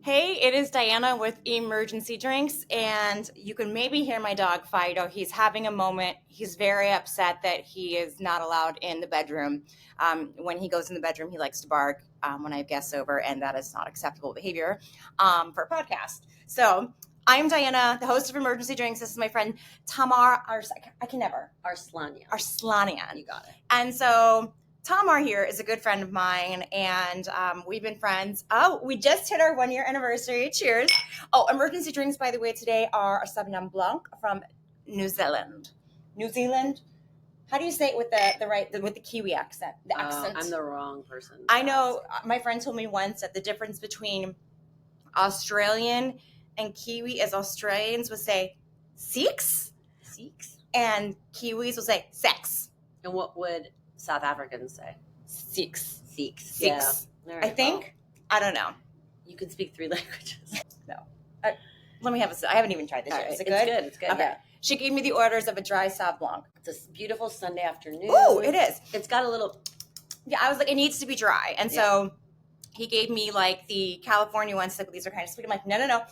Hey, it is Diana with Emergency Drinks, and you can maybe hear my dog Fido. He's having a moment. He's very upset that he is not allowed in the bedroom. When he goes in the bedroom, he likes to bark when I have guests over, and that is not acceptable behavior for a podcast. So I'm Diana, the host of Emergency Drinks. This is my friend Tamar Arslanian. You got it. And so Tamar here is a good friend of mine, and we've been friends. Oh, we just hit our 1 year anniversary. Cheers. Oh, emergency drinks, by the way, today are a Sauvignon Blanc from New Zealand. New Zealand? How do you say it with the Kiwi accent? The accent. I'm the wrong person. I know. My friend told me once that the difference between Australian and Kiwi is Australians would say seeks, and Kiwis will say sex. And what would South Africans say? Seeks. Yeah. I think. I don't know. You can speak 3 languages. No. Let me have I haven't even tried this yet. Is it good? It's good. Okay. Yeah. She gave me the orders of a dry Sauv Blanc. It's a beautiful Sunday afternoon. Oh, it is. It's got a little. Yeah, I was like, it needs to be dry. And so he gave me like the California ones. Like, these are kind of sweet. I'm like, no.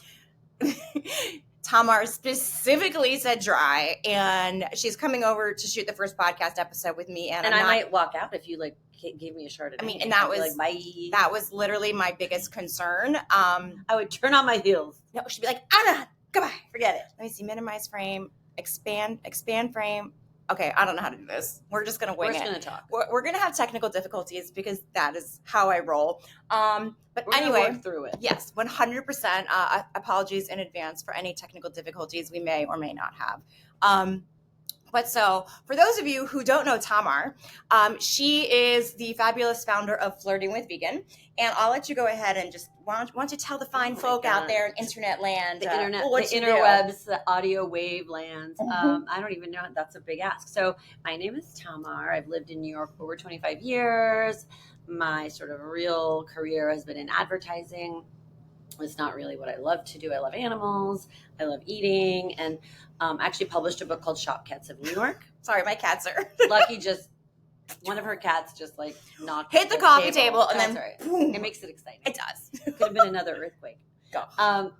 Tamar specifically said dry, and she's coming over to shoot the first podcast episode with me. And I might walk out if you gave me a Chardonnay. I mean, and that was bye. That was literally my biggest concern. I would turn on my heels. No, she'd be like, Anna, goodbye, forget it. Let me see, minimize frame, expand frame. Okay, I don't know how to do this. We're just gonna wing it. We're just gonna talk. We're gonna have technical difficulties because that is how I roll. But we're anyway, work through it. Yes, 100%. Apologies in advance for any technical difficulties we may or may not have. But so, for those of you who don't know Tamar, she is the fabulous founder of Flirting with Vegan. And I'll let you go ahead and just, why don't you tell the fine folk out there in internet land. The internet, the interwebs, the audio wavelands. I don't even know. That's a big ask. So my name is Tamar. I've lived in New York for over 25 years. My sort of real career has been in advertising. It's not really what I love to do. I love animals. I love eating. And actually published a book called Shop Cats of New York. Sorry, my cats are. Lucky one of her cats just knocked hit the coffee table and then right. Boom. It makes it exciting. It does. Could have been another earthquake. Go.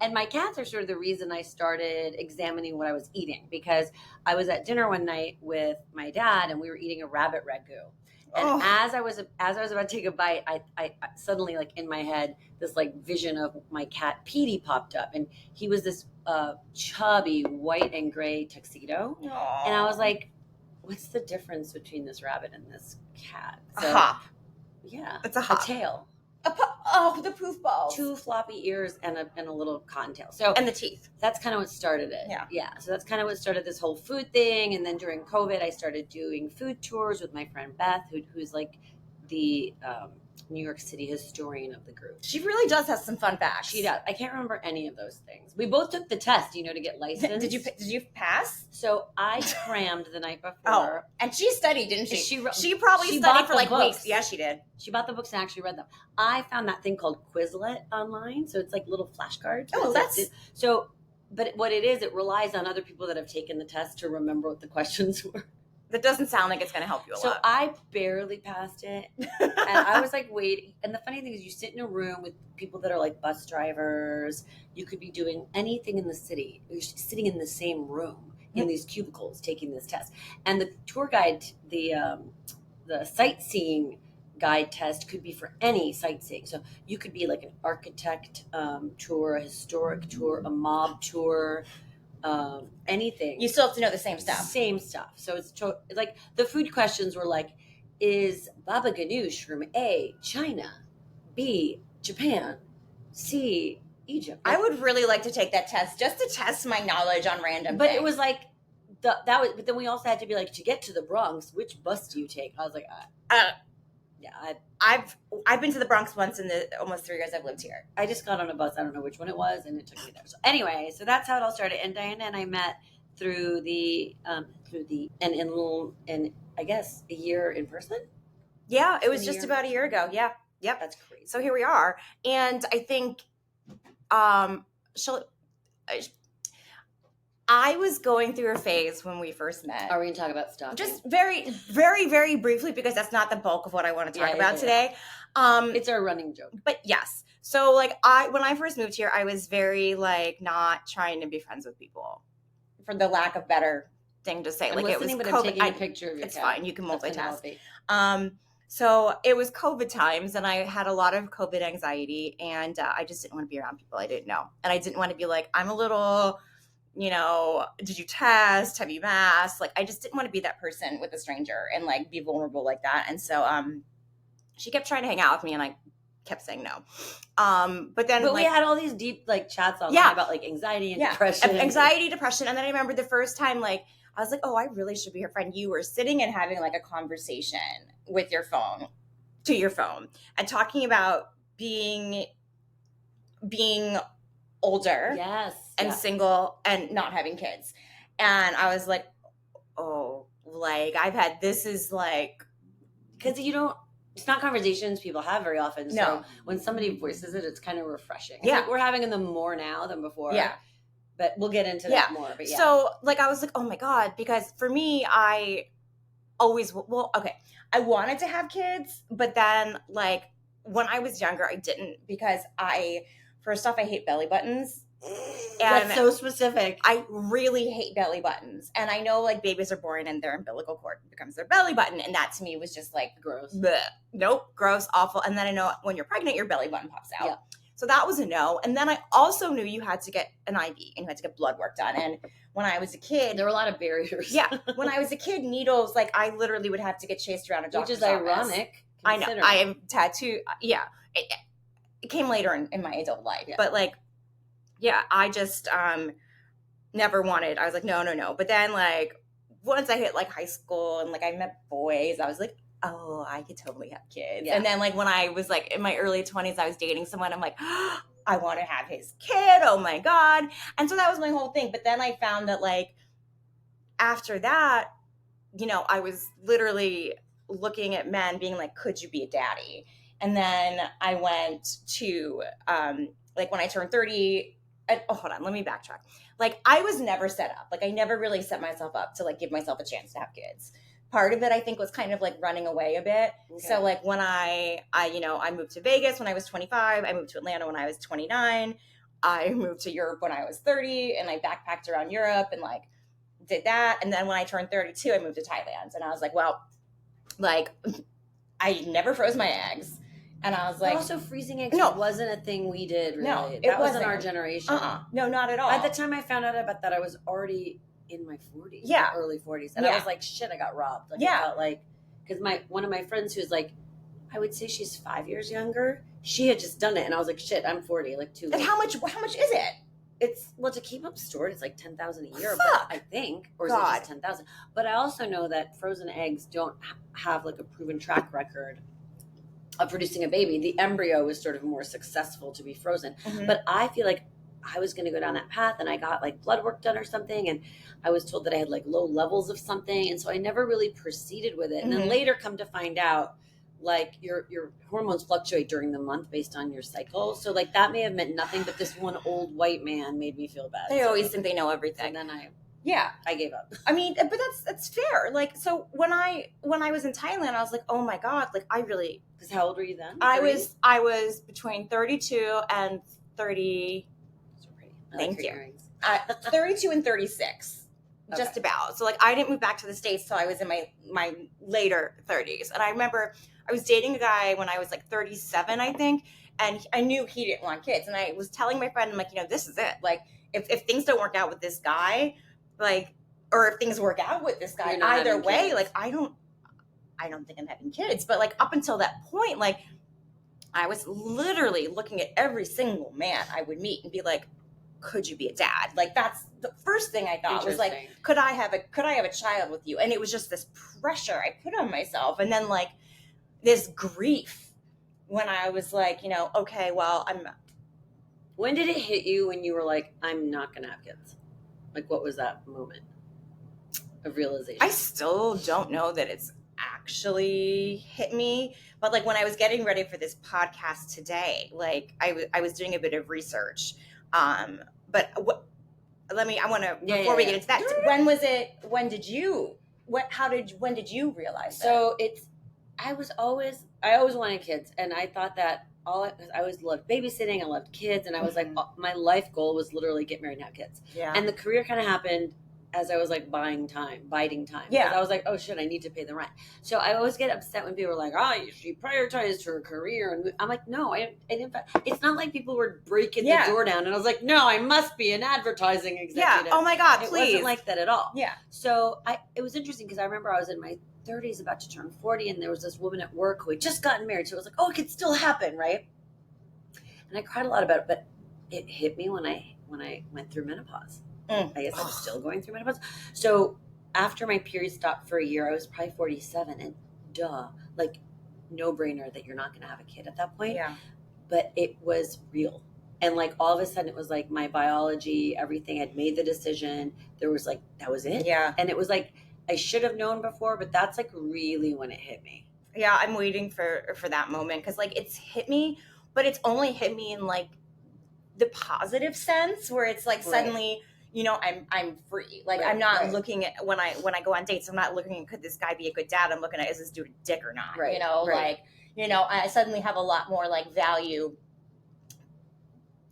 And my cats are sort of the reason I started examining what I was eating, because I was at dinner one night with my dad and we were eating a rabbit ragu. And as I was about to take a bite, I suddenly, in my head, this vision of my cat Petie popped up, and he was this chubby white and gray tuxedo. Aww. And I was like, what's the difference between this rabbit and this cat? So, a hop. Yeah. It's a hop. A tail. The poof balls. 2 floppy ears and a little conntail. So and the teeth. That's kind of what started it. Yeah. So that's kind of what started this whole food thing. And then during COVID, I started doing food tours with my friend Beth, who's the New York City historian of the group. She really does have some fun facts. She does. I can't remember any of those things. We both took the test, to get licensed. Did you pass? So I crammed the night before. Oh, and she studied, didn't she? She probably studied for books. weeks. Yeah, she did. She bought the books and actually read them. I found that thing called Quizlet online. So it's little flashcards. Oh, But what it is, it relies on other people that have taken the test to remember what the questions were. That doesn't sound like it's going to help you a lot. So I barely passed it. And I was waiting. And the funny thing is, you sit in a room with people that are bus drivers. You could be doing anything in the city. You're sitting in the same room in these cubicles taking this test. And the tour guide, the sightseeing guide test could be for any sightseeing. So you could be an architect tour, a historic tour, a mob tour, anything. You still have to know the same stuff. So it's the food questions were is baba ganoush from A, China, B, Japan, C, Egypt? I would really like to take that test just to test my knowledge on random things. It was but then we also had to be to get to the Bronx, which bus do you take? I was I've been to the Bronx once in the almost 3 years I've lived here. I just got on a bus. I don't know which one it was, and it took me there. So anyway, so that's how it all started. And Diana and I met through I guess a year in person. Yeah, it was just about a year ago. Yeah, yep. That's crazy. So here we are, and I think, I was going through a phase when we first met. Are we going to talk about stuff? Just very, very, very briefly, because that's not the bulk of what I want to talk about today. It's our running joke. But yes. So like when I first moved here, I was very like not trying to be friends with people, for the lack of better thing to say. I'm like listening, it was but COVID. I'm taking a picture of your It's cat. fine. You can That's multitask. So it was COVID times, and I had a lot of COVID anxiety, and I just didn't want to be around people I didn't know, and I didn't want to be like, I'm a little, did you test? Have you masked? Like, I just didn't want to be that person with a stranger and like be vulnerable like that. And so she kept trying to hang out with me, and I kept saying no. But we had all these deep like chats online about like anxiety and depression. Anxiety, depression. And then I remember the first time, like, I was like, oh, I really should be her friend. You were sitting and having like a conversation with your phone, to your phone, and talking about being older, and single and not having kids. And I was like, oh, like this is like, because it's not conversations people have very often. So when somebody voices it, it's kind of refreshing. It's like we're having them more now than before. Yeah. But we'll get into that more. But So like, I was like, oh my God, because for me, I wanted to have kids, but then like when I was younger, I didn't, because first off, I hate belly buttons. And that's so specific. I really hate belly buttons. And I know like babies are born and their umbilical cord becomes their belly button. And that to me was just like gross. Bleh. Nope, gross, awful. And then I know when you're pregnant, your belly button pops out. Yeah. So that was a no. And then I also knew you had to get an IV and you had to get blood work done. And when I was a kid, there were a lot of barriers. Yeah. When I was a kid, needles, like I literally would have to get chased around a doctor's office. Which is office. ironic. I know. I am tattooed. Yeah. It came later in my adult life. Yeah. But like, yeah, I just never wanted. I was like, no. But then like once I hit like high school and like I met boys, I was like, oh, I could totally have kids. Yeah. And then like when I was like in my early 20s, I was dating someone. I'm like, oh, I want to have his kid. Oh my God. And so that was my whole thing. But then I found that like after that, I was literally looking at men being like, could you be a daddy? And then I went to like when I turned 30, hold on, let me backtrack. Like I was never set up. Like I never really set myself up to like give myself a chance to have kids. Part of it, I think, was kind of like running away a bit. Okay. So like when I moved to Vegas when I was 25, I moved to Atlanta when I was 29, I moved to Europe when I was 30, and I backpacked around Europe and like did that. And then when I turned 32, I moved to Thailand, and I was like, well, like I never froze my eggs. And I was like, but also freezing eggs wasn't a thing we did, really. No, that wasn't our generation. No, not at all. At the time I found out about that, I was already in my 40s, early 40s. And I was like, shit, I got robbed. Like, I felt like, because one of my friends who's like, I would say she's 5 years younger, she had just done it. And I was like, shit, I'm 40, like 2 weeks. And how much is it? It's, well, to keep them stored, it's like $10,000 a year, but I think, or is it just 10,000? But I also know that frozen eggs don't have like a proven track record of producing a baby. The embryo is sort of more successful to be frozen. Mm-hmm. But I feel like I was going to go down that path, and I got like blood work done or something, and I was told that I had like low levels of something, and so I never really proceeded with it. And then later come to find out like your hormones fluctuate during the month based on your cycle, so like that may have meant nothing, but this one old white man made me feel bad. They always think they know everything. And then I gave up. I mean, but that's fair. Like, so when I was in Thailand, I was like, oh my God, like I really. Because how old were you then? 30? I was between 32 and 30. Thank you. 32 and 36, just about. So like I didn't move back to the States till I was in my later 30s. And I remember I was dating a guy when I was like 37, I think, and I knew he didn't want kids. And I was telling my friend, I'm like, this is it. Like if things don't work out with this guy, like, or if things work out with this guy, either way, like I don't think I'm having kids. But like up until that point, like I was literally looking at every single man I would meet and be like, could you be a dad? Like that's the first thing I thought was like, could I have a child with you? And it was just this pressure I put on myself. And then like this grief when I was like, okay, well, when did it hit you when you were like, I'm not going to have kids? Like, what was that moment of realization? I still don't know that it's actually hit me, but like when I was getting ready for this podcast today, like I was doing a bit of research. But before we get into that, when did you realize that? So I always wanted kids, and I thought that I always loved babysitting. I loved kids. And I was like, my life goal was literally get married and have kids. Yeah. And the career kind of happened as I was like biding time. Yeah. Because I was like, oh shit, I need to pay the rent. So I always get upset when people are like, oh, she prioritized her career. And I'm like, no, I didn't. It's not like people were breaking the door down. And I was like, no, I must be an advertising executive. Yeah. Oh my God, it please. It wasn't like that at all. Yeah. So it was interesting because I remember I was in my 30s about to turn 40, and there was this woman at work who had just gotten married. So I was like, oh, it could still happen, right? And I cried a lot about it, but it hit me when I went through menopause. I guess I'm still going through menopause. So after my period stopped for a year, I was probably 47, and like no brainer that you're not going to have a kid at that point. Yeah. But it was real. And like all of a sudden it was like my biology, everything had made the decision. There was like, that was it. Yeah. And it was like, I should have known before, but that's like really when it hit me. Yeah. I'm waiting for that moment. Cause like it's hit me, but it's only hit me in like the positive sense where it's like suddenly, you know, I'm free. Like I'm not looking at when I go on dates, I'm not looking at could this guy be a good dad? I'm looking at is this dude a dick or not? Right. You know, like, you know, I suddenly have a lot more like value.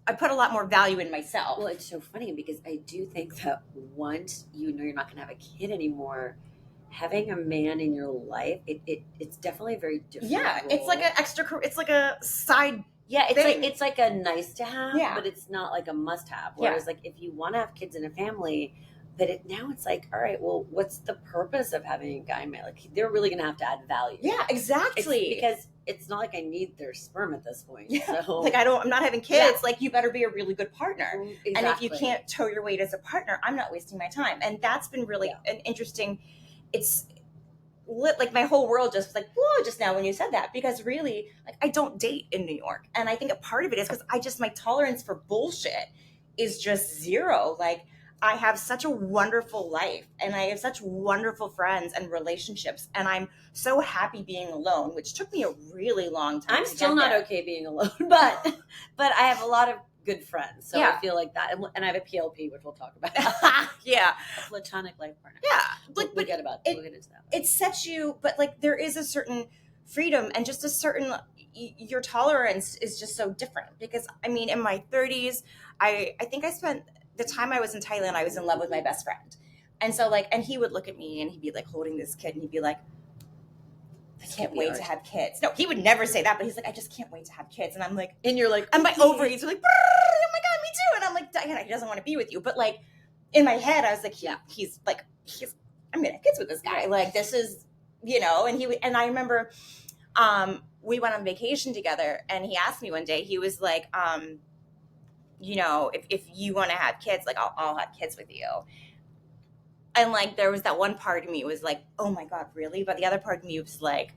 I put a lot more value in myself. Well, it's so funny because I do think that once you know you're not going to have a kid anymore, having a man in your life, it's definitely a very different role. It's like an extra, it's like a side. Yeah, thing. It's like a nice to have, but it's not like a must have. Whereas like if you want to have kids in a family, but now it's like, all right, well, what's the purpose of having a guy man? Like they're really going to have to add value. Yeah, exactly. Because it's not like I need their sperm at this point. Yeah. So. Like I'm not having kids. Like you better be a really good partner. Exactly. And if you can't tow your weight as a partner, I'm not wasting my time. And that's been really an interesting, it's lit, like my whole world just like, whoa, just now when you said that, because really like I don't date in New York. And I think a part of it is because my tolerance for bullshit is just zero. Like I have such a wonderful life and I have such wonderful friends and relationships. And I'm so happy being alone, which took me a really long time. I'm still not okay being alone, but I have a lot of good friends. So I feel like that. And I have a PLP, which we'll talk about. Yeah. A platonic life partner. Yeah. We'll get into that. It sets you, but like there is a certain freedom and just a certain, your tolerance is just so different. Because I mean, in my 30s, I think I spent the time I was in Thailand, I was in love with my best friend. And so like, and he would look at me and he'd be like holding this kid and he'd be like, I can't wait to have kids. No, he would never say that, but he's like, I just can't wait to have kids. And I'm like, and you're like, and my ovaries are like, oh my God, me too. And I'm like, Diana, he doesn't want to be with you. But like in my head, I was like, he's I'm gonna have kids with this guy. Like this is, you know, and I remember we went on vacation together and he asked me one day, he was like, you know, if you want to have kids, like I'll have kids with you. And like there was that one part of me was like, oh my God, really? But the other part of me was like,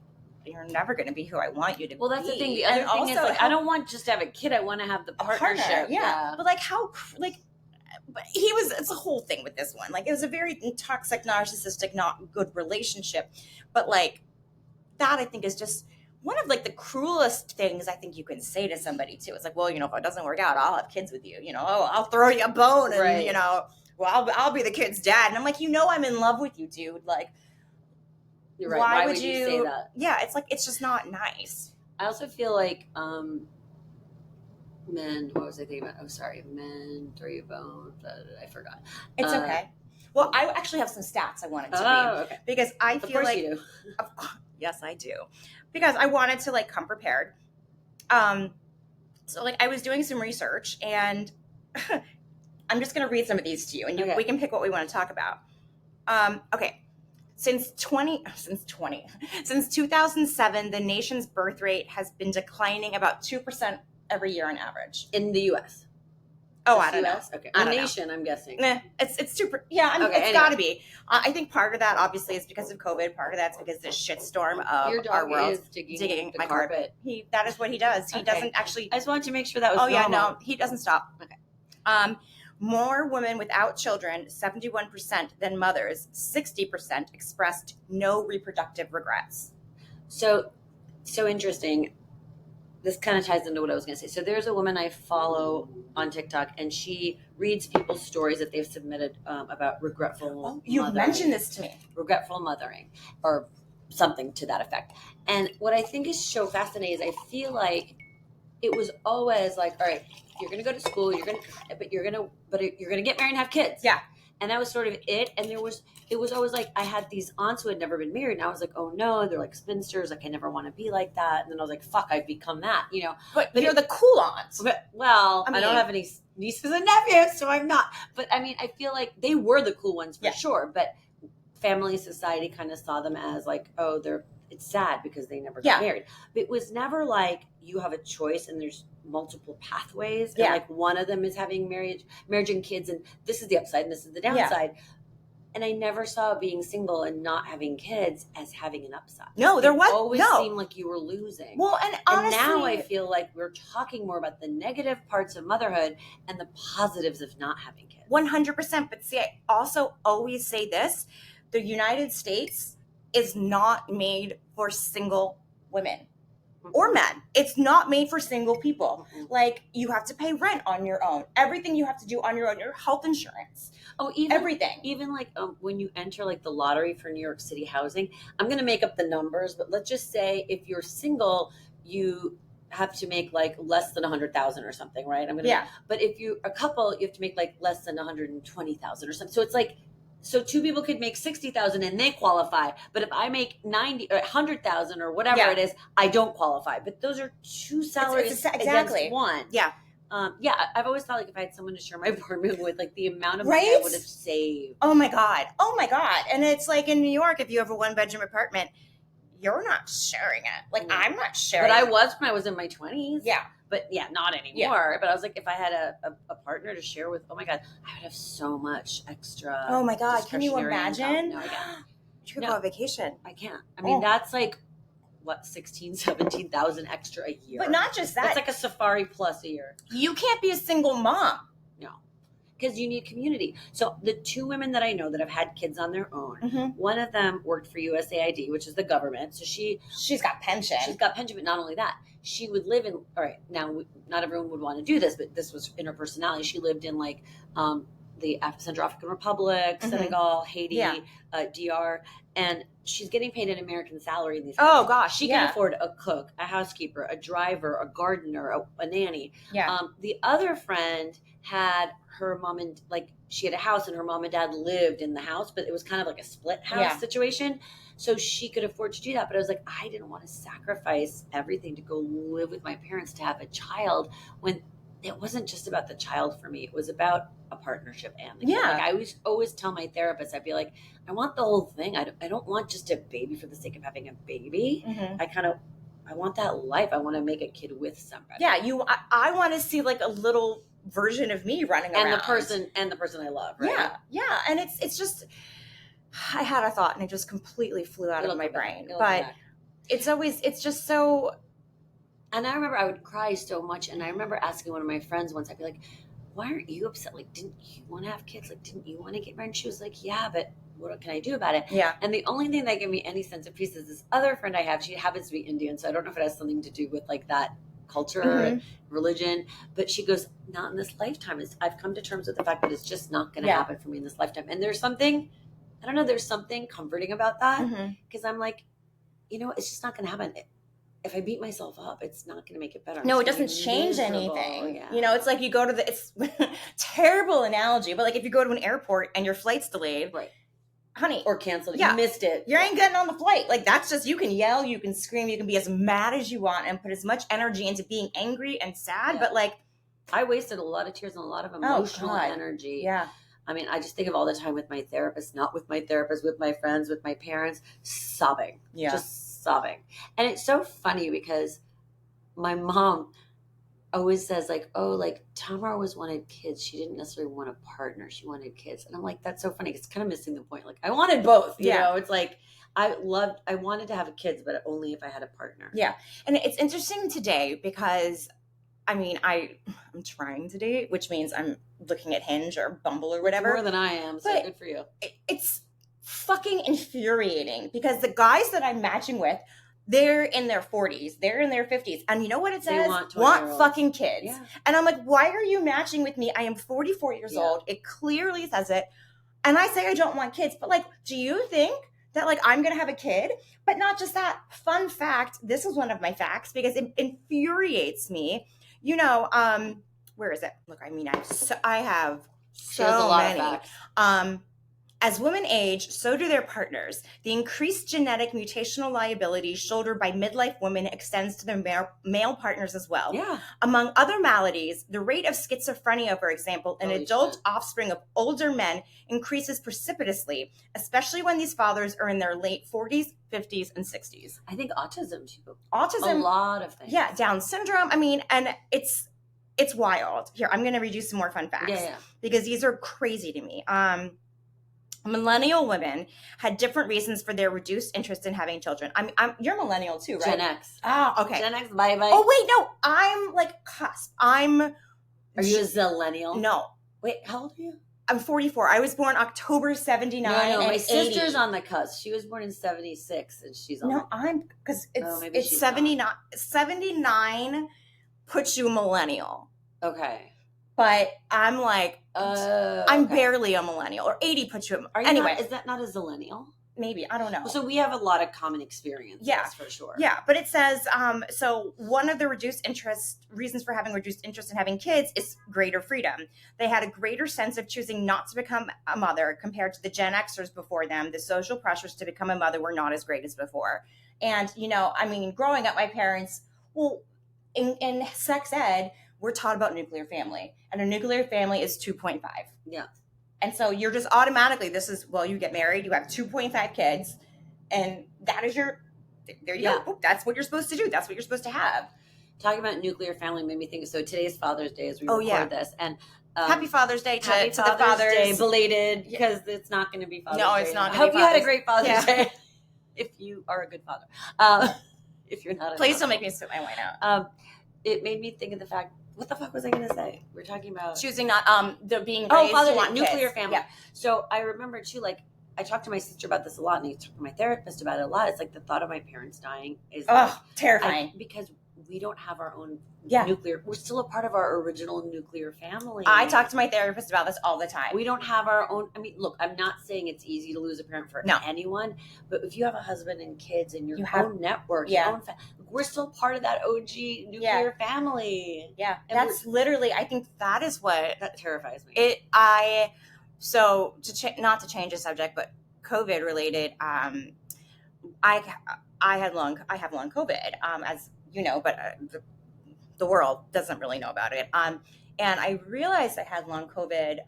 you're never going to be who I want you to be. Well, that's the thing. The other thing is like, I don't want just to have a kid. I want to have the partnership. Yeah. But like how, like, but it's a whole thing with this one. Like it was a very toxic, narcissistic, not good relationship. But like that I think is just one of like the cruelest things I think you can say to somebody too. It's like, well, you know, if it doesn't work out, I'll have kids with you. You know, I'll throw you a bone and, you know, well, I'll be the kid's dad. And I'm like, you know, I'm in love with you, dude. Like, you're right. Why would you say that? Yeah. It's like, it's just not nice. I also feel like, men, what was I thinking about? Oh, sorry. Men throw you a bone. I forgot. It's okay. Well, I actually have some stats I wanted to read. Okay. Because I feel like, you do. Yes, I do. Because I wanted to like come prepared. So like I was doing some research and I'm just going to read some of these to you and we can pick what we want to talk about. Okay. Since 2007, the nation's birth rate has been declining about 2% every year on average. In the U.S. Oh, I don't know. Okay. The nation, I'm guessing. Nah, it's super. Yeah, it's got to be. I think part of that obviously is because of COVID. Part of that's because this shitstorm of your dog our world is digging my carpet. That is what he does. He doesn't actually. I just wanted to make sure that was. Oh yeah, no, he doesn't stop. Okay. More women without children, 71%, than mothers, 60% expressed no reproductive regrets. So interesting. This kind of ties into what I was going to say. So there's a woman I follow on TikTok, and she reads people's stories that they've submitted about regretful mothering. You mentioned this to me. Regretful mothering or something to that effect. And what I think is so fascinating is I feel like it was always like, all right, you're going to go to school, but you're going to get married and have kids. Yeah. And that was sort of it. And it was always like, I had these aunts who had never been married. And I was like, oh no, they're like spinsters. Like, I never want to be like that. And then I was like, fuck, I've become that, you know. But you're the cool aunt. Well, I don't have any nieces and nephews, so I'm not. But I mean, I feel like they were the cool ones for sure. But family and society kind of saw them as like, oh, it's sad because they never got married. But it was never like you have a choice and there's multiple pathways. And like one of them is having marriage and kids. And this is the upside and this is the downside. Yeah. And I never saw being single and not having kids as having an upside. No, there was always seemed like you were losing. Well, and honestly, now I feel like we're talking more about the negative parts of motherhood and the positives of not having kids. 100%. But see, I also always say this. The United States is not made for single women or men. It's not made for single people. Like, you have to pay rent on your own. Everything you have to do on your own. Your health insurance. Oh, even everything. Even like when you enter like the lottery for New York City housing, I'm going to make up the numbers, but let's just say if you're single, you have to make like less than 100,000 or something, right? But if you're a couple, you have to make like less than 120,000 or something. So it's like, so two people could make 60,000 and they qualify. But if I make 90 or 100,000 or whatever it is, I don't qualify. But those are two salaries against one. Yeah. I've always thought like if I had someone to share my apartment with, like the amount of money I would have saved. Oh my God. And it's like in New York, if you have a 1-bedroom apartment, you're not sharing it. Like I'm not sharing. But I was when I was in my 20s. Yeah. But not anymore. But I was like, if I had a partner to share with, oh my God, I would have so much extra. Oh my God. Can you imagine? No, I can't. You could go on vacation. I can't. I mean, that's like, what, 16, 17,000 extra a year. But not just that. That's like a safari plus a year. You can't be a single mom. No. Because you need community. So the two women that I know that have had kids on their own, one of them worked for USAID, which is the government. So she's got pension. She's got pension, but not only that, she would live in, all right, now not everyone would want to do this, but this was in her personality. She lived in like the Central African Republic, Senegal, Haiti, DR, and she's getting paid an American salary in these countries. Oh gosh, she can afford a cook, a housekeeper, a driver, a gardener, a nanny. Yeah. The other friend had her mom and she had a house and her mom and dad lived in the house, but it was kind of like a split house situation. So she could afford to do that. But I was like, I didn't want to sacrifice everything to go live with my parents to have a child when it wasn't just about the child for me. It was about a partnership and the kid. Like I always tell my therapist, I'd be like, I want the whole thing. I don't want just a baby for the sake of having a baby. I want that life. I want to make a kid with somebody. Yeah, I want to see like a little version of me running around. And the person I love, right? Yeah. And it's just, I had a thought and it just completely flew out of my brain. But it's just so. And I remember I would cry so much. And I remember asking one of my friends once, I'd be like, why aren't you upset? Like, didn't you want to have kids? Like, didn't you want to get married? And she was like, yeah, but what can I do about it? Yeah. And the only thing that gave me any sense of peace is this other friend I have. She happens to be Indian. So I don't know if it has something to do with like that culture and religion. But she goes, not in this lifetime. I've come to terms with the fact that it's just not going to happen for me in this lifetime. And there's something, I don't know, there's something comforting about that. Because I'm like, it's just not going to happen. If I beat myself up, it's not going to make it better. No, it doesn't change anything. Yeah. It's like you go to it's terrible analogy, but like if you go to an airport and your flight's delayed, right? Honey, or canceled, you missed it. You ain't getting on the flight. Like that's just, you can yell, you can scream, you can be as mad as you want and put as much energy into being angry and sad. But like, I wasted a lot of tears and a lot of emotional energy. Yeah. I mean, I just think of all the time with my therapist, not with my therapist, with my friends, with my parents, sobbing. Yeah. Just sobbing. And it's so funny because my mom always says like, oh, like Tamar always wanted kids. She didn't necessarily want a partner. She wanted kids. And I'm like, that's so funny. It's kind of missing the point. Like I wanted both, you know, it's like, I wanted to have kids, but only if I had a partner. Yeah. And it's interesting today because I mean, I'm trying to date, which means I'm looking at Hinge or Bumble or whatever. More than I am, so good for you. It's fucking infuriating because the guys that I'm matching with, they're in their 40s, they're in their 50s. And you know what it says? Want fucking kids. Yeah. And I'm like, why are you matching with me? I am 44 years old. It clearly says it. And I say I don't want kids. But like, do you think that like I'm going to have a kid. But not just that. Fun fact, this is one of my facts because it infuriates me. You know, where is it? Look, I mean, I have She has a so lot many. of facts. As women age, so do their partners. The increased genetic mutational liability shouldered by midlife women extends to their male partners as well. Yeah. Among other maladies, the rate of schizophrenia, for example, in adult offspring of older men increases precipitously, especially when these fathers are in their late 40s, 50s, and 60s. I think autism too. Autism. A lot of things. Yeah, Down syndrome. I mean, and it's wild. Here, I'm going to read you some more fun facts. Yeah. Because these are crazy to me. Millennial women had different reasons for their reduced interest in having children. You're millennial too, right? Gen X. Oh, okay. Gen X, bye. Oh, wait, no. I'm like cusp. Are you a zillennial? No. Wait, how old are you? I'm 44. I was born October 79. No, my 80. sister's on the cusp. She was born in 76 and she's on because it's she's 79. 79 puts you millennial. Okay. But I'm like, I'm okay. barely a millennial, or 80 puts you. Anyway, is that not a zillennial? Maybe, I don't know. So we have a lot of common experiences, for sure. Yeah, but it says, so one of the reasons for having reduced interest in having kids is greater freedom. They had a greater sense of choosing not to become a mother compared to the Gen Xers before them. The social pressures to become a mother were not as great as before. And, growing up, my parents, in sex ed, we're taught about nuclear family. And a nuclear family is 2.5. Yeah. And so you're just automatically, you get married, you have 2.5 kids, and that is there you go. That's what you're supposed to do. That's what you're supposed to have. Talking about nuclear family made me think, so today's Father's Day as we record this. And happy Father's Day to the fathers. Day, belated, because it's not going to be Father's Day. No, it's not. I hope you had a great Father's Day. If you are a good father. If you're not. Please don't make me spit my wine out. It made me think of the fact, what the fuck was I going to say? We're talking about choosing not being raised to want nuclear kids. family. Yeah. So I remember too, like I talked to my sister about this a lot, and I talked to my therapist about it a lot. It's like the thought of my parents dying is terrifying because we don't have our own nuclear. We're still a part of our original nuclear family. I talk to my therapist about this all the time. We don't have our own. I mean, look, I'm not saying it's easy to lose a parent for anyone, but if you have a husband and kids and your own network, your own we're still part of that OG nuclear family. Yeah, and that's literally. I think that is what that terrifies me. Not to change the subject, but COVID related. I have long COVID, as you know, but the world doesn't really know about it. And I realized I had long COVID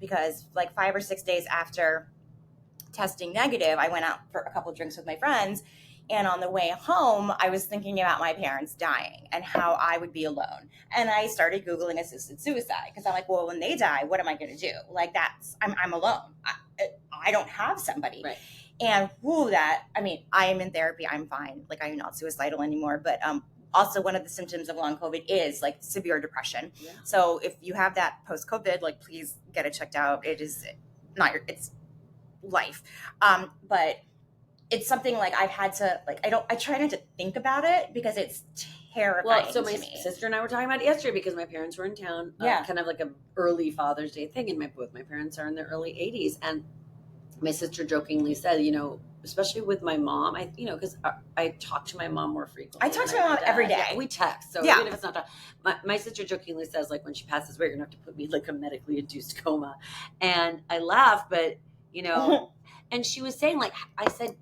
because like 5 or 6 days after testing negative, I went out for a couple of drinks with my friends. And on the way home, I was thinking about my parents dying and how I would be alone. And I started Googling assisted suicide because I'm like, well, when they die, what am I going to do? Like I'm alone. I don't have somebody. Right. And I am in therapy. I'm fine. Like I'm not suicidal anymore. But also one of the symptoms of long COVID is like severe depression. Yeah. So if you have that post-COVID, like please get it checked out. It is it's life. But it's something like I've had to I try not to think about it because it's terrifying. Well, so my sister and I were talking about it yesterday because my parents were in town, kind of like a early Father's Day thing, and both my parents are in their early 80s, and my sister jokingly said, especially with my mom, because I talk to my mom more frequently. I talk to my mom every day. Yeah, we text, so even if it's not my sister jokingly says, like, when she passes away, you're gonna have to put me in like a medically induced coma, and I laugh, but and she was saying, like, I said,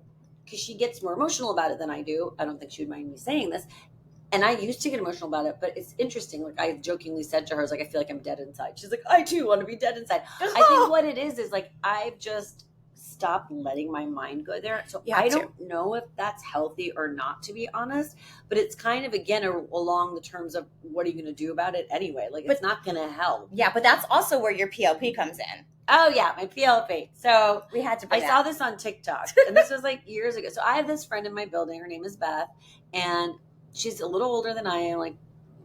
because she gets more emotional about it than I do. I don't think she would mind me saying this. And I used to get emotional about it, but it's interesting. Like I jokingly said to her, I was like, I feel like I'm dead inside. She's like, I too want to be dead inside. I think what it is like, I've just stopped letting my mind go there. So I don't know if that's healthy or not, to be honest, but it's kind of, again, along the terms of what are you going to do about it anyway? Like, it's not going to help. Yeah. But that's also where your PLP comes in. Oh yeah, my PLP. So we had to. I saw this on TikTok, and this was like years ago. So I have this friend in my building. Her name is Beth, and she's a little older than I am, like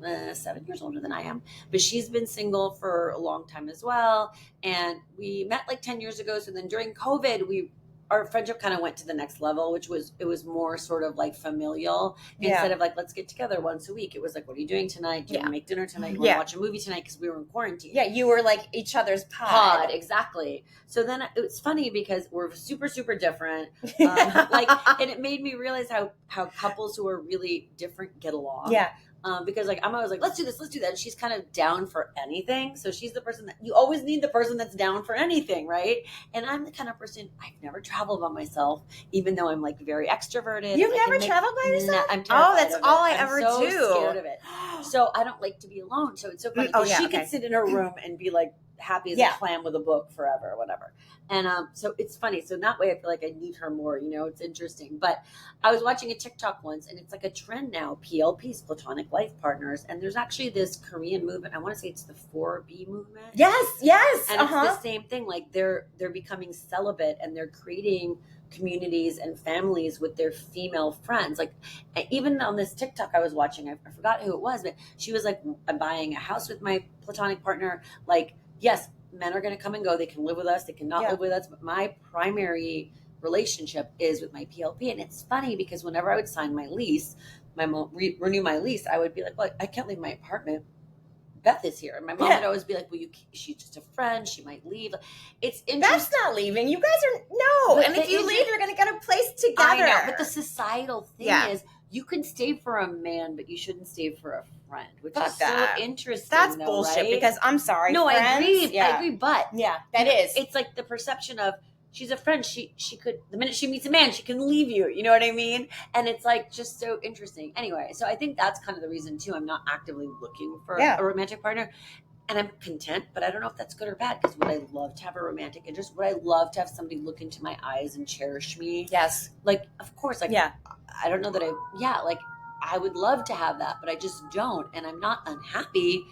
7 years older than I am. But she's been single for a long time as well. And we met like 10 years ago. So then during COVID, we our friendship kind of went to the next level, which was, it was more sort of like familial instead of like, let's get together once a week. It was like, what are you doing tonight? Do you want to make dinner tonight? You want to watch a movie tonight? Because we were in quarantine. Yeah, you were like each other's pod. Exactly. So then it was funny because we're super, super different. And it made me realize how couples who are really different get along. Yeah. Because like I'm always like, let's do this, let's do that. And she's kind of down for anything. So she's the person that you always need, the person that's down for anything, right? And I'm the kind of person, I've never traveled by myself, even though I'm like very extroverted. You've never traveled by yourself? I'm terrified that's of all it. I ever so do. Scared of it. So I don't like to be alone. So it's so funny. She could sit in her room and be like happy as a clam with a book forever or whatever. And so it's funny. So in that way, I feel like I need her more, it's interesting. But I was watching a TikTok once, and it's like a trend now, PLPs, platonic life partners. And there's actually this Korean movement. I want to say it's the 4B movement. Yes. And it's the same thing. Like they're becoming celibate, and they're creating communities and families with their female friends. Like even on this TikTok I was watching, I forgot who it was, but she was like, I'm buying a house with my platonic partner. Like, yes, men are going to come and go. They can live with us. They cannot live with us. But my primary relationship is with my PLP. And it's funny because whenever I would sign my lease, renew my lease, I would be like, well, I can't leave my apartment. Beth is here. And my mom would always be like, well, she's just a friend. She might leave. It's interesting. Beth's not leaving. You guys are, no. But and if you leave, you're going to get a place together. I know, but the societal thing is you can stay for a man, but you shouldn't stay for a friend, which is so interesting. That's bullshit, right? Because I'm sorry. No, friends, I agree. I agree. But that is. It's like the perception of she's a friend. She could, the minute she meets a man, she can leave you. You know what I mean? And it's like just so interesting. Anyway, so I think that's kind of the reason too. I'm not actively looking for a romantic partner. And I'm content, but I don't know if that's good or bad, because would I love to have a romantic interest? Would I love to have somebody look into my eyes and cherish me? Yes. Like, of course. Like, I don't know that like, I would love to have that, but I just don't. And I'm not unhappy.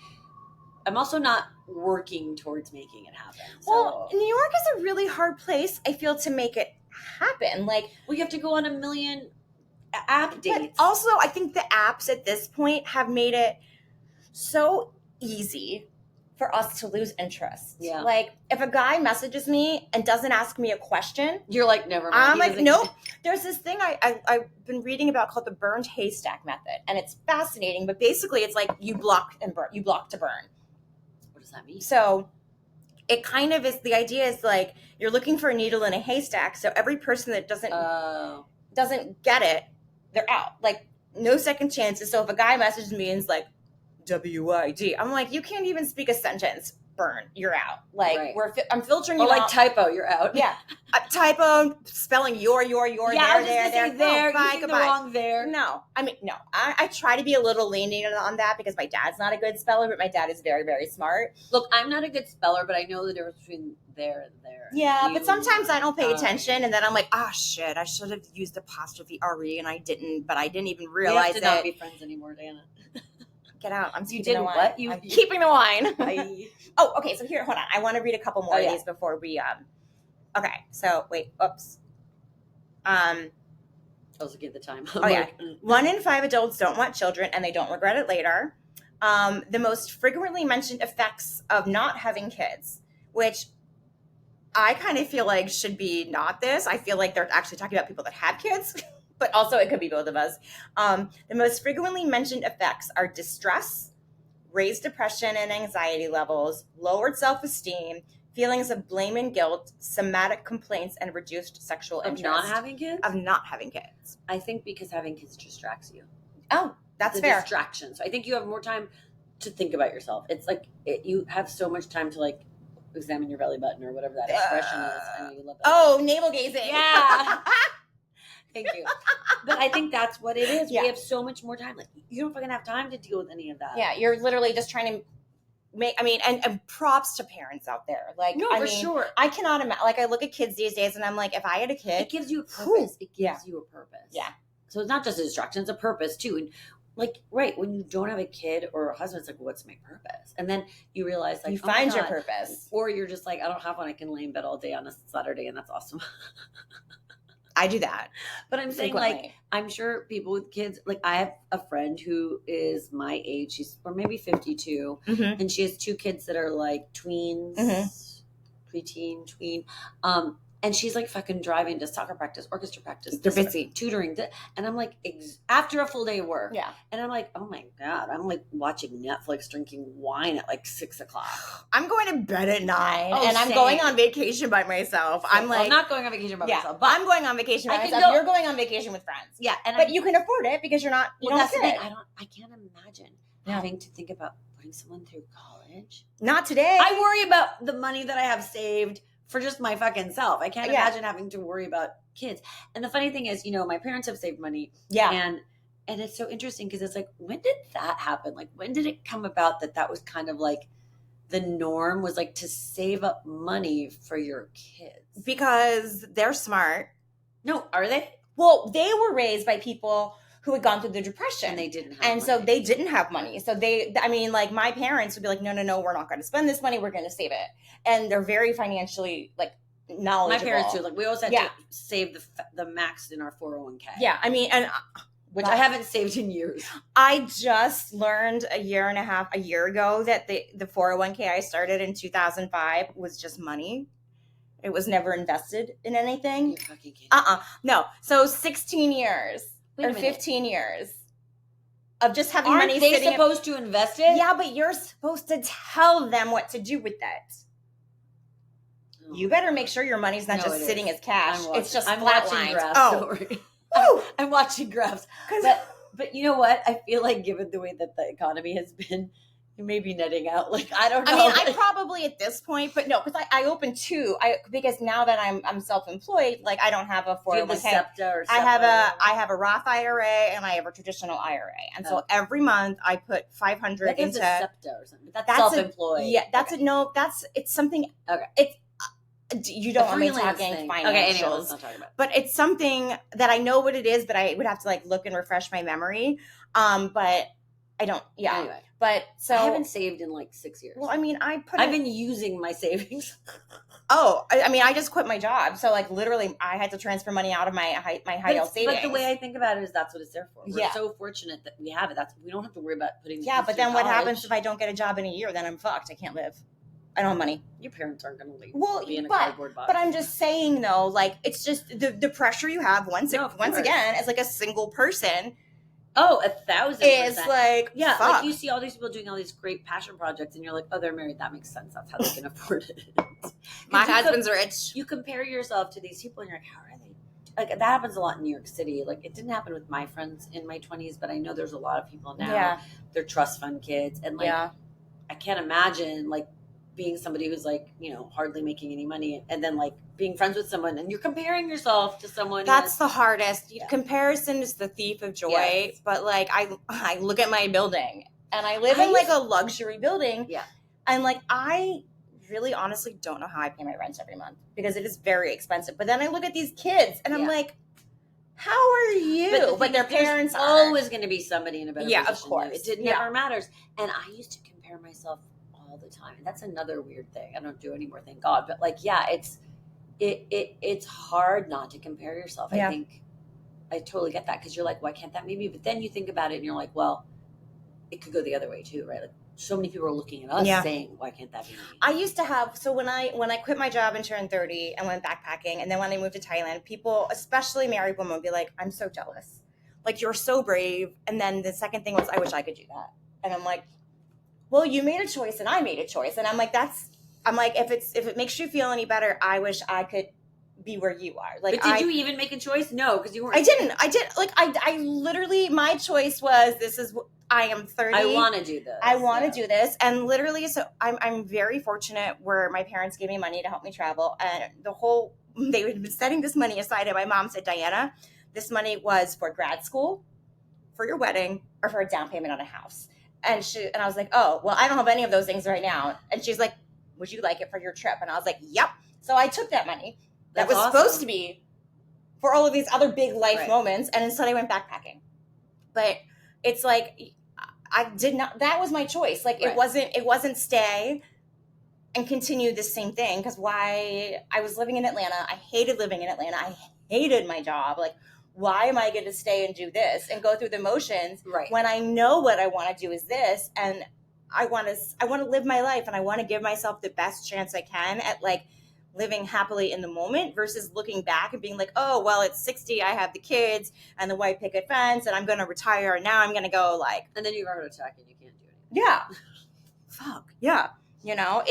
I'm also not working towards making it happen. So. Well, New York is a really hard place, I feel, to make it happen. Like, well, you have to go on a million app dates. But also, I think the apps at this point have made it so easy for us to lose interest. Yeah. Like, if a guy messages me and doesn't ask me a question, you're like, never mind. I'm like, nope. There's this thing I've been reading about called the burned haystack method, and it's fascinating. But basically, it's like you block and burn. You block to burn. What does that mean? So it kind of is. The idea is like you're looking for a needle in a haystack. So every person that doesn't get it, they're out. Like, no second chances. So if a guy messages me and is like, WID. I'm like, you can't even speak a sentence. Burn. You're out. Like, I'm filtering you out. Or like typo, you're out. Yeah. Typo, spelling your, there. Bye, using goodbye. The wrong there. No. I mean, no. I try to be a little lenient on that because my dad's not a good speller, but my dad is very, very smart. Look, I'm not a good speller, but I know the difference between there and there. Yeah, but sometimes I don't pay attention, and then I'm like, shit, I should have used apostrophe RE, and I didn't, but I didn't even realize it. We have to not be friends anymore, Diana. Get out. I'm keeping the wine. What? I'm keeping the wine. Oh, okay. So here, hold on. I want to read a couple more of these before we, okay. So wait, oops. I was looking at the time. 1 in 5 adults don't want children and they don't regret it later. The most frequently mentioned effects of not having kids, which I kind of feel like should be not this. I feel like they're actually talking about people that have kids. But also it could be both of us. The most frequently mentioned effects are distress, raised depression and anxiety levels, lowered self-esteem, feelings of blame and guilt, somatic complaints, and reduced sexual interest. Of not having kids? Of not having kids. I think because having kids distracts you. Oh, that's it's a fair. Distraction. So I think you have more time to think about yourself. It's like you have so much time to like examine your belly button or whatever that expression is. I know you love that. Oh, navel gazing. Yeah. Thank you. But I think that's what it is. Yeah. We have so much more time. Like, you don't fucking have time to deal with any of that. Yeah, you're literally just trying to make, and props to parents out there. Like, no, I for mean, sure. I cannot imagine, like, I look at kids these days and I'm like, if I had a kid. It gives you a purpose. It gives you a purpose. Yeah. So it's not just a distraction, it's a purpose too. And like, right, when you don't have a kid or a husband, it's like, what's my purpose? And then you realize, like, you find your purpose. Or you're just like, I don't have one. I can lay in bed all day on a Saturday, and that's awesome. I do that. But I'm saying, like, I'm sure people with kids, like, I have a friend who is my age, or maybe 52, and she has 2 kids that are like tweens, preteen, tween. And she's like fucking driving to soccer practice, orchestra practice, They're busy. tutoring. And I'm like, after a full day of work. Yeah. And I'm like, oh my God, I'm like watching Netflix, drinking wine at like 6 o'clock. I'm going to bed at 9 Oh, and I'm same. going on vacation by myself. I'm Well, like, I'm not going on vacation by yeah, myself, but I'm going on vacation by I can myself. go- You're going on vacation with friends. yeah. But you can afford it because you're not, you well, don't that's the thing. fit. I can't imagine Yeah. having to think about putting someone through college. Not today. I worry about the money that I have saved for just my fucking self. I can't imagine having to worry about kids. And the funny thing is, you know, my parents have saved money. Yeah. And it's so interesting because it's like, when did that happen? Like, when did it come about that was kind of like the norm, was like to save up money for your kids? Because they're smart. No, are they? Well, they were raised by people who had gone through the Depression. And they didn't have And money. so they didn't have money. So like my parents would be like, no, we're not going to spend this money. We're going to save it. And they're very financially like knowledgeable. My parents too. Like, we always had Yeah. to save the max in our 401k. Yeah. I mean, and Which I haven't saved in years. I just learned a year ago that the 401k I started in 2005 was just money. It was never invested in anything. You fucking kidding. No. So 16 years Wait a or minute. 15 years of just having Aren't money they sitting supposed to invest it? Yeah, but you're supposed to tell them what to do with that. Oh. You better make sure your money's not No, just it sitting is. as cash. It's just I'm watching flatlined. graphs. Oh, Don't worry. Woo! I'm watching graphs. But you know what? I feel like, given the way that the economy has been, it may be netting out. Like, I don't know. I mean, I probably at this point, but no, because I opened two. Because now that I'm self-employed, like I don't have a Do you have the 401k. SEPTA or I have a Roth IRA and I have a traditional IRA, and so every month I put $500 That's into a SEPTA or something. That's That's self-employed. It's something. Okay. It's you don't A want me freelance talking thing. financials. Okay, anyway, let's not talk about it. But it's something that I know what it is, but I would have to like look and refresh my memory. But I don't. Yeah. Anyway, But so I haven't saved in like 6 years. Well, I mean, I've been using my savings. I mean, I just quit my job, so like literally, I had to transfer money out of my high yield savings. But the way I think about it is that's what it's there for. We're Yeah. so fortunate that we have it. We don't have to worry about putting. Yeah, but then what happens if I don't get a job in a year? Then I'm fucked. I can't live. I don't have money. Your parents aren't going to leave. Well, be in a cardboard box. but I'm just saying though, like it's just the pressure you have once again as like a single person. Oh, 1,000%. Is like yeah, fuck. like you see all these people doing all these great passion projects, and you're like, oh, they're married. That makes sense. That's how they can afford it. My husband's rich. You compare yourself to these people, and you're like, how are they? Like that happens a lot in New York City. Like it didn't happen with my friends in my 20s, but I know there's a lot of people now. Yeah. They're trust fund kids, and like I can't imagine like being somebody who's like, you know, hardly making any money, and then like being friends with someone and you're comparing yourself to someone. That's the hardest. Comparison is the thief of joy. Yes. But like I look at my building and I live in like a luxury building. Yeah. And like I really honestly don't know how I pay my rent every month because it is very expensive. But then I look at these kids and I'm like, how are you? But their parents are always going to be somebody in a better position. Yeah, of course. It never matters. And I used to compare myself all the time. And that's another weird thing. I don't do anymore, thank God. But like, yeah, it's hard not to compare yourself. I think I totally get that because you're like, why can't that be me? But then you think about it and you're like, well, it could go the other way too, right? Like so many people are looking at us saying, why can't that be me? I used to have, so when I quit my job and turned 30 and went backpacking, and then when I moved to Thailand, people, especially married women, would be like, I'm so jealous. Like, you're so brave. And then the second thing was, I wish I could do that. And I'm like, well, you made a choice and I made a choice. And I'm like, if it makes you feel any better, I wish I could be where you are. Like, but did you even make a choice? No, because you weren't. I didn't. Like, I literally, my choice was, I am 30. I want to do this. I want to do this. And literally, so I'm very fortunate where my parents gave me money to help me travel. And they had been setting this money aside. And my mom said, Diana, this money was for grad school, for your wedding, or for a down payment on a house. And I was like, oh, well, I don't have any of those things right now. And she's like, would you like it for your trip? And I was like, yep. So I took that money that was supposed to be for all of these other big life moments. And instead I went backpacking. But it's like, I did not, that was my choice. Like it wasn't stay and continue the same thing. Because why I was living in Atlanta. I hated living in Atlanta. I hated my job. Like, why am I going to stay and do this and go through the motions when I know what I want to do is this, and I want to live my life and I want to give myself the best chance I can at like living happily in the moment versus looking back and being like, oh, well, it's 60, I have the kids and the white picket fence and I'm going to retire and now I'm going to go like. And then you have a heart attack and you can't do anything. Yeah. Fuck. Yeah. You know,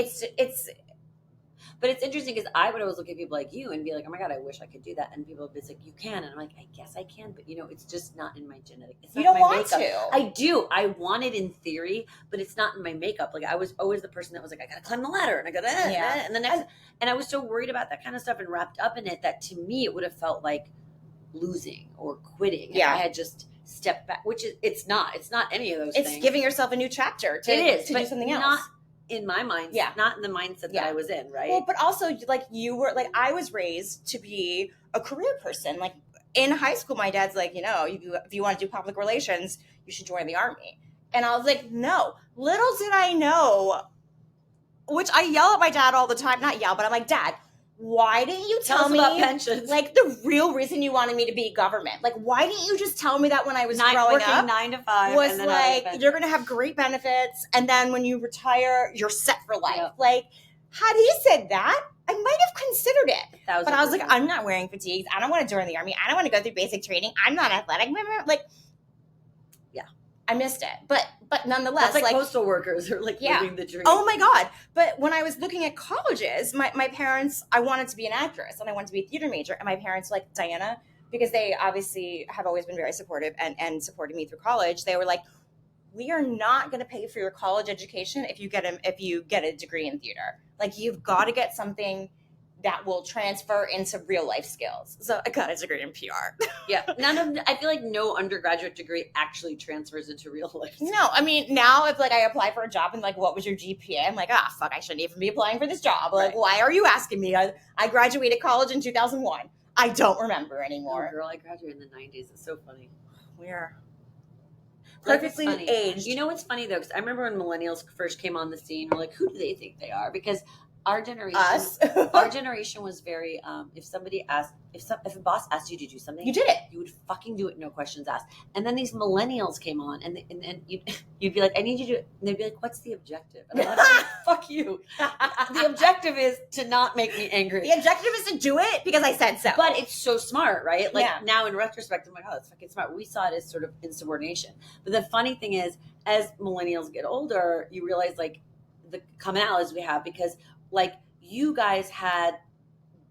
but it's interesting because I would always look at people like you and be like, oh my God, I wish I could do that. And people would be like, you can. And I'm like, I guess I can. But, it's just not in my genetic. It's not you don't in my want makeup. to. I do. I want it in theory, but it's not in my makeup. Like I was always the person that was like, I got to climb the ladder and I got to, and the next. And I was so worried about that kind of stuff and wrapped up in it that to me, it would have felt like losing or quitting. Yeah. If I had just stepped back, which it's not any of those things. It's giving yourself a new chapter to do something else. Not in my mind, not in the mindset that I was in, right? Well, but also like I was raised to be a career person. Like in high school, my dad's like, if you want to do public relations, you should join the Army. And I was like, no. Little did I know, which I yell at my dad all the time. Not yell, but I'm like, Dad, why didn't you tell me about pensions? Like the real reason you wanted me to be government? Like, why didn't you just tell me that when I was growing up? 9 to 5 was and then like, you're going to have great benefits. And then when you retire, you're set for life. Yep. Like, had he said that, I might have considered it. But I was like, I'm not wearing fatigues. I don't want to join the Army. I don't want to go through basic training. I'm not athletic. Like, yeah, I missed it. But nonetheless, that's like postal workers are like living the dream. Oh my God. But when I was looking at colleges, my parents, I wanted to be an actress and I wanted to be a theater major. And my parents were like, Diana, because they obviously have always been very supportive and supported me through college. They were like, we are not going to pay for your college education if you get a degree in theater. Like, you've got to get something that will transfer into real life skills. So I got a degree in PR. Yeah. I feel like no undergraduate degree actually transfers into real life skills. No, I mean, now if like I apply for a job and like, what was your GPA? I'm like, fuck, I shouldn't even be applying for this job. Like, why are you asking me? I graduated college in 2001. I don't remember anymore. Oh, girl, I graduated in the 90s. It's so funny. We're perfectly aged. You know what's funny though? Because I remember when millennials first came on the scene, we're like, who do they think they are? Because our generation, our generation was very. If a boss asked you to do something, you did it. You would fucking do it, no questions asked. And then these millennials came on, and you'd be like, I need you to do it. And they'd be like, what's the objective? And I'm like, fuck you. The objective is to not make me angry. The objective is to do it because I said so. But it's so smart, right? Like now in retrospect, I'm like, oh, that's fucking smart. We saw it as sort of insubordination. But the funny thing is, as millennials get older, you realize like the commonalities we have because. Like you guys had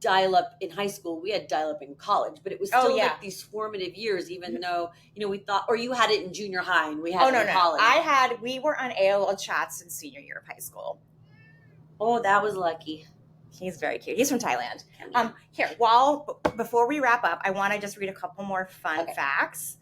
dial-up in high school, we had dial-up in college, but it was still like these formative years, even though, we thought, or you had it in junior high and we had it in college. We were on AOL chats in senior year of high school. Oh, that was lucky. He's very cute. He's from Thailand. Before we wrap up, I want to just read a couple more fun facts.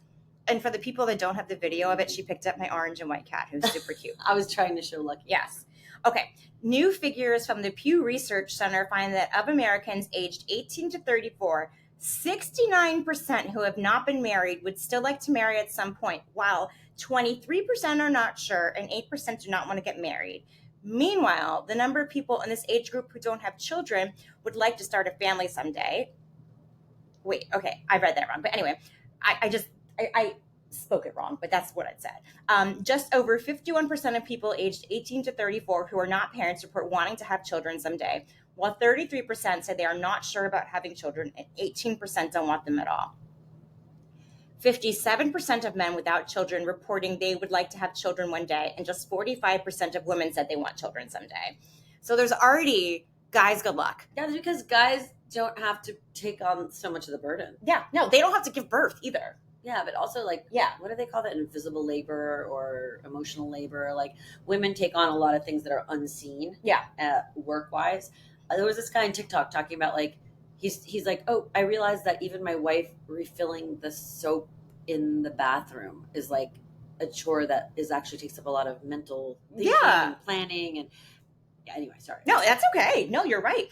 And for the people that don't have the video of it, she picked up my orange and white cat, who's super cute. I was trying to show Lucky. Yes. Okay. New figures from the Pew Research Center find that of Americans aged 18 to 34, 69% who have not been married would still like to marry at some point, while 23% are not sure and 8% do not want to get married. Meanwhile, the number of people in this age group who don't have children would like to start a family someday. Wait, okay, I read that wrong. But anyway, I spoke it wrong, but that's what it said. Just over 51% of people aged 18 to 34 who are not parents report wanting to have children someday, while 33% say they are not sure about having children and 18% don't want them at all. 57% of men without children reporting they would like to have children one day, and just 45% of women said they want children someday. So there's already, guys, good luck. That's because guys don't have to take on so much of the burden. Yeah, no, they don't have to give birth either. Yeah, but also what do they call that? Invisible labor or emotional labor? Like women take on a lot of things that are unseen. Yeah. Work-wise. There was this guy on TikTok talking about like, he's like, oh, I realized that even my wife refilling the soap in the bathroom is like a chore that actually takes up a lot of mental thinking and planning and anyway, sorry. No, that's okay. No, you're right.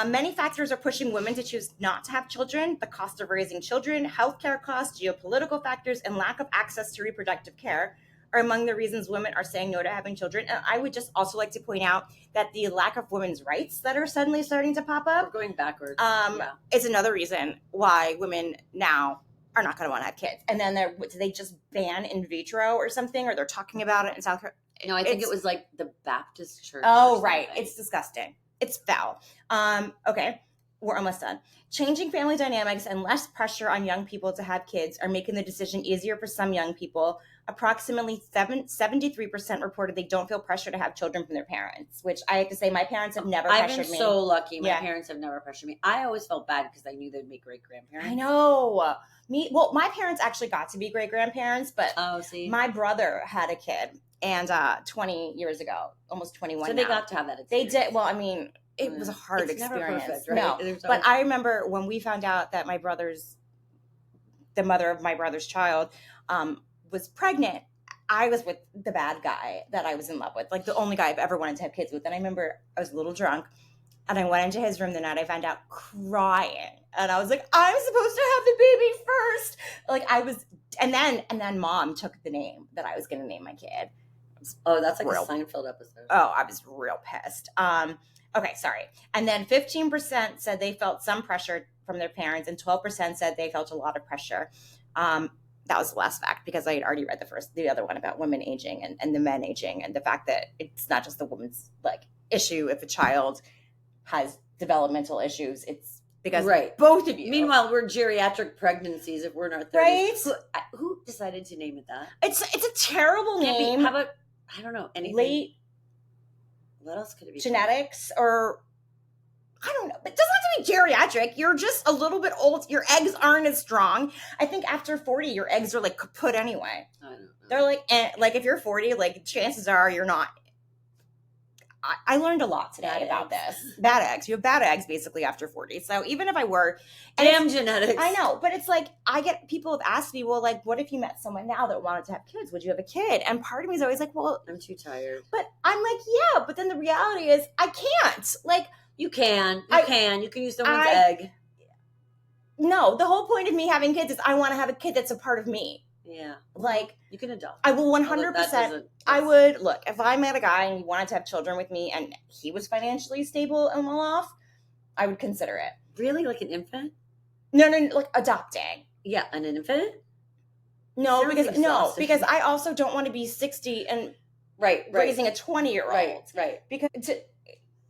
Many factors are pushing women to choose not to have children. The cost of raising children, healthcare costs, geopolitical factors, and lack of access to reproductive care are among the reasons women are saying no to having children. And I would just also like to point out that the lack of women's rights that are suddenly starting to pop up. We're going backwards. Is another reason why women now are not going to want to have kids. And then do they just ban in vitro or something? Or they're talking about it in South Carolina? No, I think it was like the Baptist church. Oh, right. It's disgusting. It's foul. Okay, we're almost done. Changing family dynamics and less pressure on young people to have kids are making the decision easier for some young people. Approximately 73% reported they don't feel pressure to have children from their parents, which I have to say my parents have never pressured me. I've been so lucky. My parents have never pressured me. I always felt bad because I knew they'd make great grandparents. I know. My parents actually got to be great grandparents, but my brother had a kid, and 20 years ago, almost 21 So they got to have that experience. They did. Well, I mean, it was a hard experience. Never perfect, right? No, but I remember when we found out that the mother of my brother's child, was pregnant. I was with the bad guy that I was in love with, like the only guy I've ever wanted to have kids with. And I remember I was a little drunk, and I went into his room the night I found out, crying, and I was like, I'm supposed to have the baby first. Like I was, and then mom took the name that I was going to name my kid. Oh, that's like a Seinfeld episode. Oh, I was real pissed. Okay, sorry. And then 15% said they felt some pressure from their parents, and 12% said they felt a lot of pressure. That was the last fact, because I had already read the other one about women aging and the men aging, and the fact that it's not just the woman's like issue if a child has developmental issues. It's because both of you. Meanwhile, we're geriatric pregnancies if we're in our 30s. Right? Who decided to name it that? It's a terrible name. How about, I don't know, anything? Late. What else could it be? Genetics, or I don't know. It doesn't have to be geriatric. You're just a little bit old. Your eggs aren't as strong. I think after 40, your eggs are like kaput anyway. I don't know. They're like if you're 40, like chances are you're not. I learned a lot today about this. Bad eggs. You have bad eggs basically after 40. So even if I were. Damn genetics. I know. But it's like, I get people have asked me, well, like, what if you met someone now that wanted to have kids? Would you have a kid? And part of me is always like, well. I'm too tired. But I'm like, yeah. But then the reality is I can't. Like. You can. You can use someone's egg. No. The whole point of me having kids is I want to have a kid that's a part of me. Yeah. Like. You can adopt. I will 100%. I would, look, if I met a guy and he wanted to have children with me and he was financially stable and well off, I would consider it. Really? Like an infant? No, like adopting. Yeah, an infant? No, because I also don't want to be 60 and raising a 20-year-old. Right. Because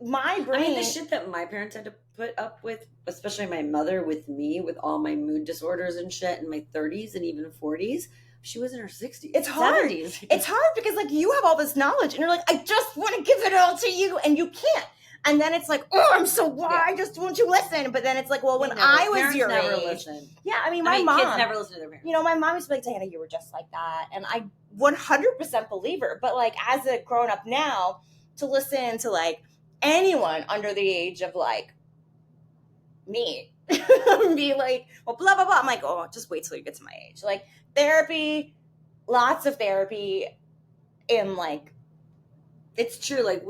my brain. I mean, the shit that my parents had to put up with, especially my mother with me, with all my mood disorders and shit in my 30s and even 40s. She was in her 60s. It's hard. 70s. It's hard because like you have all this knowledge and you're like, I just want to give it all to you, and you can't. And then it's like, oh, I'm so why? I just want you to listen. But then it's like, well, when I was your age, listen. Yeah, I mean, my mom, kids never listen to their parents. You know, my mom used to be like, Diana, you were just like that, and I 100% believe her. But like, as a grown up now, to listen to like anyone under the age of like me, be like, well, blah blah blah. I'm like, oh, just wait till you get to my age. Like therapy, lots of therapy, and like, it's true. Like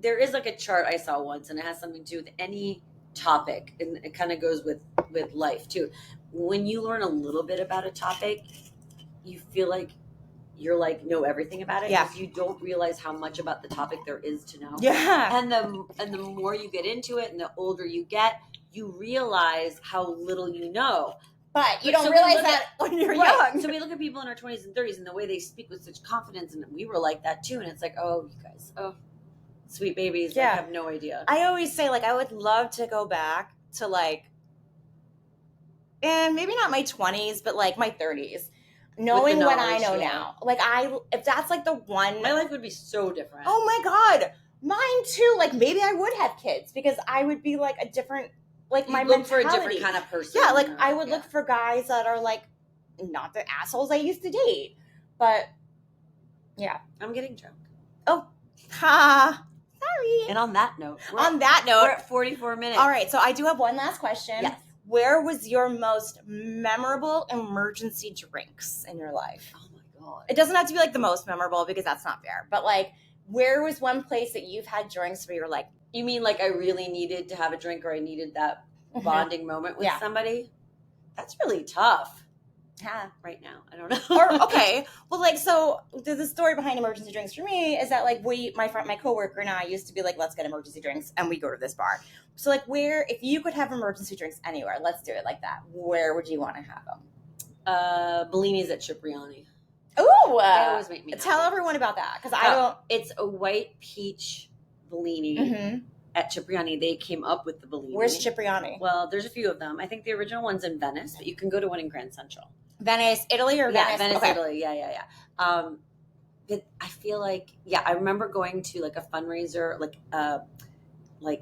there is like a chart I saw once, and it has something to do with any topic, and it kind of goes with life too. When you learn a little bit about a topic, you feel like you're like know everything about it. Yeah. You don't realize how much about the topic there is to know. Yeah. And the more you get into it, and the older you get, you realize how little you know. But you don't realize that when you're young. So we look at people in our 20s and 30s and the way they speak with such confidence, and we were like that too. And it's like, oh, you guys, sweet babies. Yeah. I have no idea. I always say, like, I would love to go back to, like, and maybe not my 20s, but, like, my 30s. Knowing what I know now. Like, if that's, like, the one. My life would be so different. Oh, my God. Mine, too. Like, maybe I would have kids because I would be, like, a different, like, my mentality. For a different kind of person. Yeah, like, I would look for guys that are, like, not the assholes I used to date. But, yeah. I'm getting drunk. Oh. Ha. Sorry. And on that note. We're at 44 minutes. All right. So I do have one last question. Yes. Where was your most memorable emergency drinks in your life? Oh my God. It doesn't have to be like the most memorable because that's not fair. But like, where was one place that you've had drinks where you're like, you mean like I really needed to have a drink, or I needed that bonding moment with somebody? That's really tough. Yeah. Right now. I don't know. Or, okay. Well, like, so the story behind emergency drinks for me is that like my coworker and I used to be like, let's get emergency drinks, and we go to this bar. So like, if you could have emergency drinks anywhere, let's do it like that. Where would you want to have them? Bellini's at Cipriani. Ooh. They always make me happy. Tell everyone about that, because I don't. It's a white peach Bellini, at Cipriani, they came up with the Bellini. Where's Cipriani? Well, there's a few of them. I think the original one's in Venice, but you can go to one in Grand Central. Venice, Italy, or Yeah, Venice? Venice, Okay. Italy. Yeah. But I feel like, I remember going to like a fundraiser, like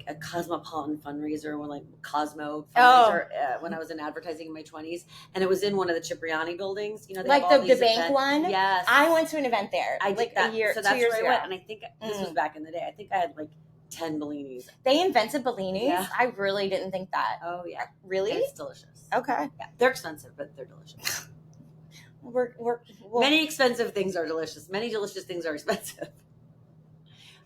a cosmopolitan fundraiser, or like Cosmo fundraiser, when I was in advertising in my 20s, and it was in one of the Cipriani buildings. You know, they Like have all the these bank events. one? Yes, I went to an event there. I like did that. a year, so 2 that's years where I ago. went, and I think this was back in the day. I think I had like 10 Bellinis. They invented Bellinis? Yeah. I really didn't think that. Oh yeah, Really? And it's delicious. Okay. Yeah, they're expensive, but they're delicious. Well, Many expensive things are delicious. Many delicious things are expensive.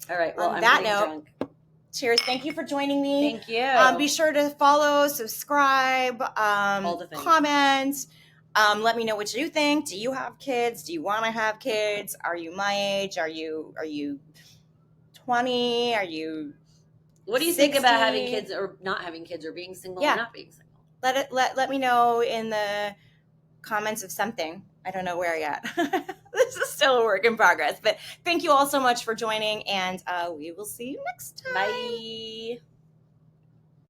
All right. Well, On I'm that getting note, drunk. cheers. Thank you for joining me. Thank you. Be sure to follow, subscribe, All the things. comment. Let me know what you think. Do you have kids? Do you want to have kids? Are you my age? Are you 20? Are you What do you 60? think about having kids or not having kids, or being single or not being single? Let me know in the comments of something. I don't know where yet. This is still a work in progress. But thank you all so much for joining, and we will see you next time. Bye.